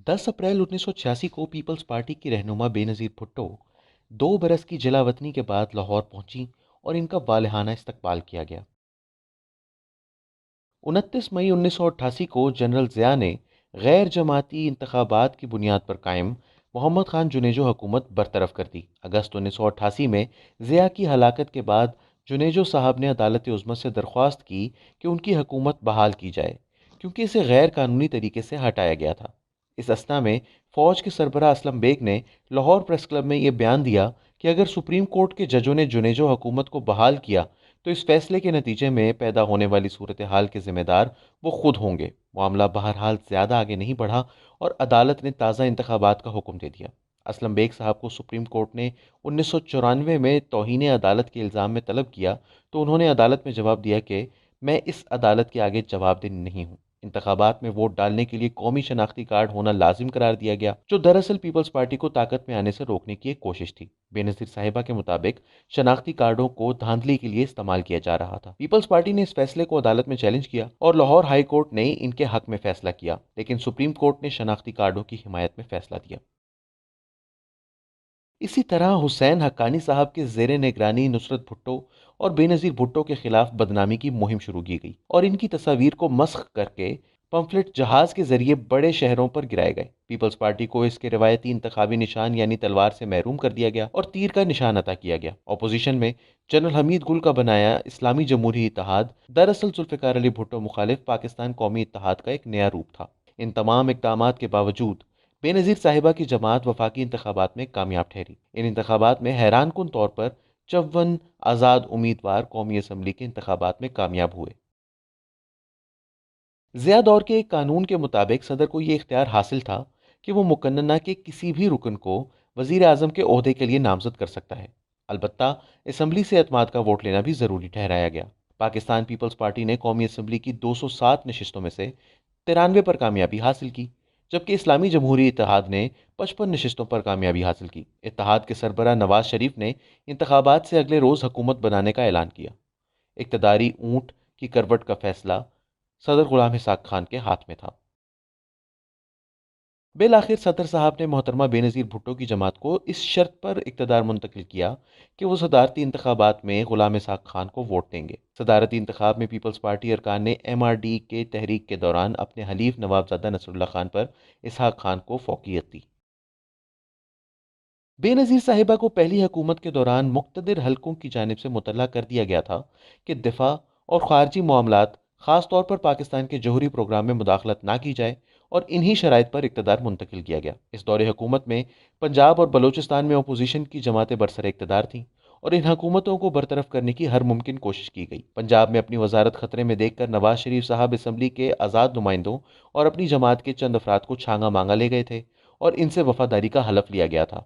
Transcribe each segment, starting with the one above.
10 April 1986 کو Peoples party کی رہنما بے نظیر بھٹو 2 برس کی جلا وطنی کے بعد لاہور پہنچی اور ان کا والہانہ استقبال کیا گیا۔ 29 مئی 1988 کو جنرل ضیاء نے غیر جماعتی انتخابات کی بنیاد پر قائم محمد خان جنیجو حکومت برطرف کر دی۔ اگست 1988 میں ضیاء کی ہلاکت کے بعد جنیجو صاحب نے عدالت عظمیٰ سے درخواست کی کہ ان کی حکومت بحال کی جائے کیونکہ اسے غیر قانونی طریقے سے ہٹایا گیا تھا۔ اس اثنا میں فوج کے سربراہ اسلم بیگ نے لاہور پریس کلب میں یہ بیان دیا کہ اگر سپریم کورٹ کے ججوں نے جنیجو حکومت کو بحال کیا تو اس فیصلے کے نتیجے میں پیدا ہونے والی صورتحال کے ذمہ دار وہ خود ہوں گے۔ معاملہ بہرحال زیادہ آگے نہیں بڑھا اور عدالت نے تازہ انتخابات کا حکم دے دیا۔ اسلم بیگ صاحب کو سپریم کورٹ نے 1994 میں توہین عدالت کے الزام میں طلب کیا تو انہوں نے عدالت میں جواب دیا کہ میں اس عدالت کے آگے جواب دہ نہیں ہوں۔ انتخابات میں ووٹ ڈالنے کے لیے قومی شناختی کارڈ ہونا لازم قرار دیا گیا، جو دراصل پیپلز پارٹی کو طاقت میں آنے سے روکنے کی ایک کوشش تھی۔ بے نظیر صاحبہ کے مطابق شناختی کارڈوں کو دھاندلی کے لیے استعمال کیا جا رہا تھا۔ پیپلز پارٹی نے اس فیصلے کو عدالت میں چیلنج کیا اور لاہور ہائی کورٹ نے ان کے حق میں فیصلہ کیا، لیکن سپریم کورٹ نے شناختی کارڈوں کی حمایت میں فیصلہ دیا۔ اسی طرح حسین حقانی صاحب کے زیر نگرانی نصرت بھٹو اور بے نظیر بھٹو کے خلاف بدنامی کی مہم شروع کی گئی اور ان کی تصاویر کو مسخ کر کے پمفلٹ جہاز کے ذریعے بڑے شہروں پر گرائے گئے۔ پیپلز پارٹی کو اس کے روایتی انتخابی نشان یعنی تلوار سے محروم کر دیا گیا اور تیر کا نشان عطا کیا گیا۔ اپوزیشن میں جنرل حمید گل کا بنایا اسلامی جمہوری اتحاد دراصل ذوالفقار علی بھٹو مخالف پاکستان قومی اتحاد کا ایک نیا روپ تھا۔ ان تمام اقدامات کے باوجود بے نظیر صاحبہ کی جماعت وفاقی انتخابات میں کامیاب ٹھہری۔ ان انتخابات میں حیران کن طور پر 54 آزاد امیدوار قومی اسمبلی کے انتخابات میں کامیاب ہوئے۔ ضیاء دور کے ایک قانون کے مطابق صدر کو یہ اختیار حاصل تھا کہ وہ مقننہ کے کسی بھی رکن کو وزیر اعظم کے عہدے کے لیے نامزد کر سکتا ہے، البتہ اسمبلی سے اعتماد کا ووٹ لینا بھی ضروری ٹھہرایا گیا۔ پاکستان پیپلز پارٹی نے قومی اسمبلی کی 207 نشستوں میں سے 93 پر کامیابی حاصل کی، جبکہ اسلامی جمہوری اتحاد نے 55 نشستوں پر کامیابی حاصل کی۔ اتحاد کے سربراہ نواز شریف نے انتخابات سے اگلے روز حکومت بنانے کا اعلان کیا۔ اقتداری اونٹ کی کروٹ کا فیصلہ صدر غلام اسحاق خان کے ہاتھ میں تھا۔ بالآخر صدر صاحب نے محترمہ بے نظیر بھٹو کی جماعت کو اس شرط پر اقتدار منتقل کیا کہ وہ صدارتی انتخابات میں غلام اسحاق خان کو ووٹ دیں گے۔ صدارتی انتخاب میں پیپلز پارٹی ارکان نے ایم آر ڈی کے تحریک کے دوران اپنے حلیف نوابزادہ نصر اللہ خان پر اسحاق خان کو فوقیت دی۔ بے نظیر صاحبہ کو پہلی حکومت کے دوران مقتدر حلقوں کی جانب سے مطلع کر دیا گیا تھا کہ دفاع اور خارجی معاملات، خاص طور پر پاکستان کے جوہری پروگرام میں مداخلت نہ کی جائے، اور انہی شرائط پر اقتدار منتقل کیا گیا۔ اس دور حکومت میں پنجاب اور بلوچستان میں اپوزیشن کی جماعتیں برسر اقتدار تھیں اور ان حکومتوں کو برطرف کرنے کی ہر ممکن کوشش کی گئی۔ پنجاب میں اپنی وزارت خطرے میں دیکھ کر نواز شریف صاحب اسمبلی کے آزاد نمائندوں اور اپنی جماعت کے چند افراد کو چھانگا مانگا لے گئے تھے اور ان سے وفاداری کا حلف لیا گیا تھا۔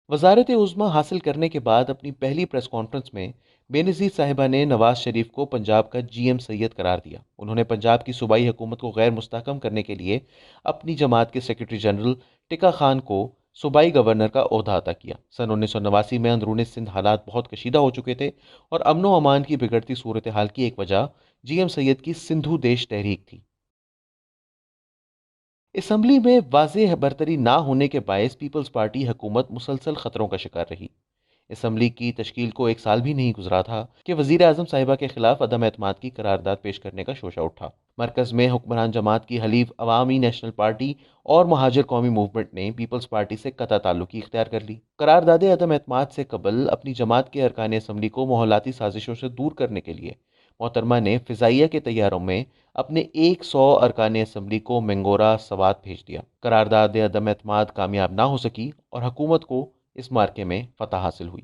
وزارت عظمیٰ حاصل کرنے کے بعد اپنی پہلی پریس کانفرنس میں بے نظیر صاحبہ نے نواز شریف کو پنجاب کا جی ایم سید قرار دیا۔ انہوں نے پنجاب کی صوبائی حکومت کو غیر مستحکم کرنے کے لیے اپنی جماعت کے سیکرٹری جنرل ٹکا خان کو صوبائی گورنر کا عہدہ عطا کیا۔ سن 1989 میں اندرون سندھ حالات بہت کشیدہ ہو چکے تھے اور امن و امان کی بگڑتی صورتحال کی ایک وجہ جی ایم سید کی سندھو دیش تحریک تھی۔ اسمبلی میں واضح برتری نہ ہونے کے باعث پیپلز پارٹی حکومت مسلسل خطروں کا شکار رہی۔ اسمبلی کی تشکیل کو ایک سال بھی نہیں گزرا تھا کہ وزیر اعظم صاحبہ کے خلاف عدم اعتماد کی قرارداد پیش کرنے کا شوشہ اٹھا۔ مرکز میں حکمران جماعت کی حلیف عوامی نیشنل پارٹی اور مہاجر قومی موومنٹ نے پیپلز پارٹی سے قطع تعلقی اختیار کر لی۔ قرارداد عدم اعتماد سے قبل اپنی جماعت کے ارکان اسمبلی کو ماحولیاتی سازشوں سے دور کرنے کے لیے محترمہ نے فضائیہ کے طیاروں میں اپنے 100 ارکان اسمبلی کو منگورا سوات بھیج دیا۔ قرارداد عدم اعتماد کامیاب نہ ہو سکی اور حکومت کو اس مارکے میں فتح حاصل ہوئی۔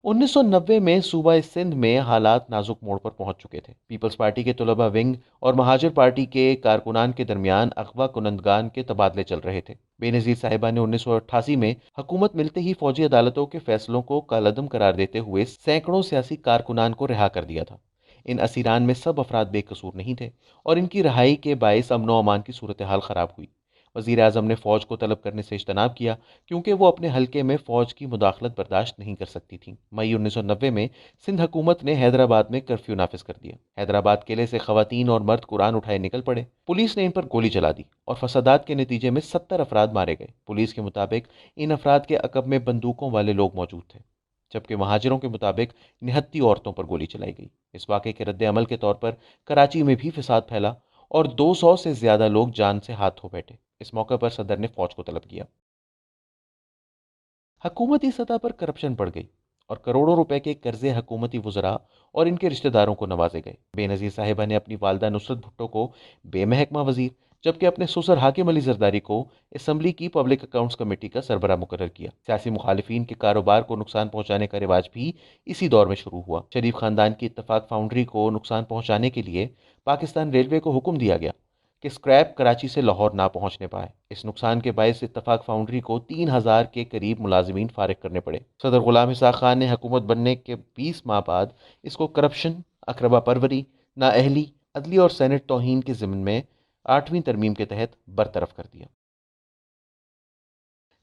1990 میں صوبہ سندھ میں حالات نازک موڑ پر پہنچ چکے تھے۔ پیپلز پارٹی کے طلبہ ونگ اور مہاجر پارٹی کے کارکنان کے درمیان اغوا کنندگان کے تبادلے چل رہے تھے۔ بے نظیر صاحبہ نے 1988 میں حکومت ملتے ہی فوجی عدالتوں کے فیصلوں کو کالعدم قرار دیتے ہوئے سینکڑوں سیاسی کارکنان کو رہا کر دیا تھا۔ ان اسیران میں سب افراد بے قصور نہیں تھے اور ان کی رہائی کے باعث امن و امان کی صورتحال خراب ہوئی۔ وزیر اعظم نے فوج کو طلب کرنے سے اجتناب کیا کیونکہ وہ اپنے حلقے میں فوج کی مداخلت برداشت نہیں کر سکتی تھیں۔ مئی 1990 میں سندھ حکومت نے حیدرآباد میں کرفیو نافذ کر دیا۔ حیدرآباد قلعے سے خواتین اور مرد قرآن اٹھائے نکل پڑے۔ پولیس نے ان پر گولی چلا دی اور فسادات کے نتیجے میں 70 افراد مارے گئے۔ پولیس کے مطابق ان افراد کے عقب میں بندوقوں والے لوگ موجود تھے، جبکہ مہاجروں کے مطابق 69 عورتوں پر گولی چلائی گئی۔ اس واقعے کے رد عمل کے طور پر کراچی میں بھی فساد پھیلا اور 200 سے زیادہ لوگ جان سے ہاتھ دھو بیٹھے۔ اس موقع پر صدر نے فوج کو طلب کیا۔ حکومتی سطح پر کرپشن بڑھ گئی اور کروڑوں روپے کے قرضے حکومتی وزراء اور ان کے رشتہ داروں کو نوازے گئے۔ بے نظیر صاحبہ نے اپنی والدہ نصرت بھٹو کو بے محکمہ وزیر، جبکہ اپنے سسر حاکم علی زرداری کو اسمبلی کی پبلک اکاؤنٹس کمیٹی کا سربراہ مقرر کیا۔ سیاسی مخالفین کے کاروبار کو نقصان پہنچانے کا رواج بھی اسی دور میں شروع ہوا۔ شریف خاندان کی اتفاق فاؤنڈری کو نقصان پہنچانے کے لیے پاکستان ریلوے کو حکم دیا گیا کہ اسکریپ کراچی سے لاہور نہ پہنچنے پائے۔ اس نقصان کے باعث اتفاق فاؤنڈری کو 3000 کے قریب ملازمین فارغ کرنے پڑے۔ صدر غلام اسحاق خان نے حکومت بننے کے 20 ماہ بعد اس کو کرپشن، اقربا پروری، نااہلی، عدلی اور سینٹ توہین کے ضمن میں 8ویں ترمیم کے تحت برطرف کر دیا۔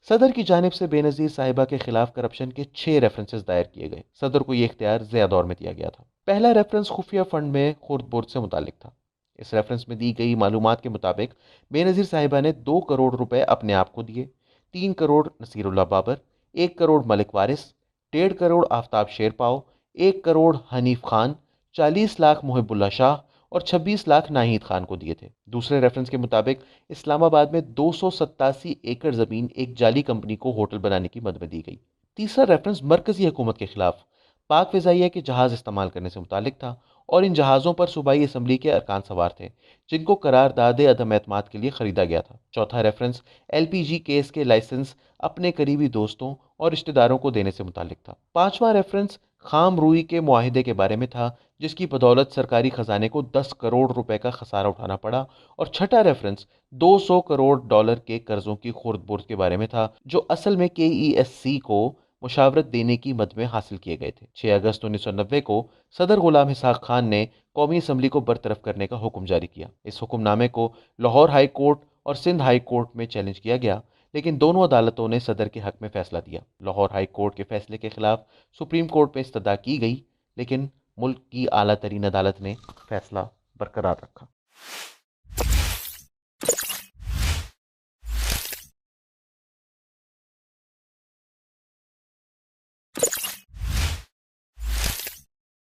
صدر کی جانب سے بے نظیر صاحبہ کے خلاف کرپشن کے 6 ریفرنسز دائر کیے گئے۔ صدر کو یہ اختیار ضیاء دور میں دیا گیا تھا۔ پہلا ریفرنس خفیہ فنڈ میں خورد برد سے متعلق تھا۔ اس ریفرنس میں دی گئی معلومات کے مطابق بے نظیر صاحبہ نے 2 کروڑ روپے اپنے آپ کو دیے، 3 کروڑ نصیر اللہ بابر، 1 کروڑ ملک وارث، 1.5 کروڑ آفتاب شیر پاؤ، 1 کروڑ حنیف خان، 40 لاکھ محب اللہ شاہ اور 26 لاکھ ناہید خان کو دیے تھے۔ دوسرے ریفرنس کے مطابق اسلام آباد میں 287 ایکڑ زمین ایک جعلی کمپنی کو ہوٹل بنانے کی مد میں دی گئی۔ تیسرا ریفرنس مرکزی حکومت کے خلاف پاک فضائیہ کے جہاز استعمال کرنے سے متعلق تھا اور ان جہازوں پر صوبائی اسمبلی کے ارکان سوار تھے جن کو قرارداد عدم اعتماد کے لیے خریدا گیا تھا۔ چوتھا ریفرنس ایل پی جی کیس کے لائسنس اپنے قریبی دوستوں اور رشتہ داروں کو دینے سے متعلق تھا۔ پانچواں ریفرنس خام روئی کے معاہدے کے بارے میں تھا جس کی بدولت سرکاری خزانے کو 10 کروڑ روپے کا خسارہ اٹھانا پڑا، اور چھٹا ریفرنس 200 کروڑ ڈالر کے قرضوں کی خورد برد کے بارے میں تھا جو اصل میں کے ای ایس سی کو مشاورت دینے کی مد میں حاصل کیے گئے تھے۔ 6 اگست 1990 کو صدر غلام اسحاق خان نے قومی اسمبلی کو برطرف کرنے کا حکم جاری کیا۔ اس حکم نامے کو لاہور ہائی کورٹ اور سندھ ہائی کورٹ میں چیلنج کیا گیا، لیکن دونوں عدالتوں نے صدر کے حق میں فیصلہ دیا۔ لاہور ہائی کورٹ کے فیصلے کے خلاف سپریم کورٹ میں استدعا کی گئی، لیکن ملک کی اعلیٰ ترین عدالت نے فیصلہ برقرار رکھا۔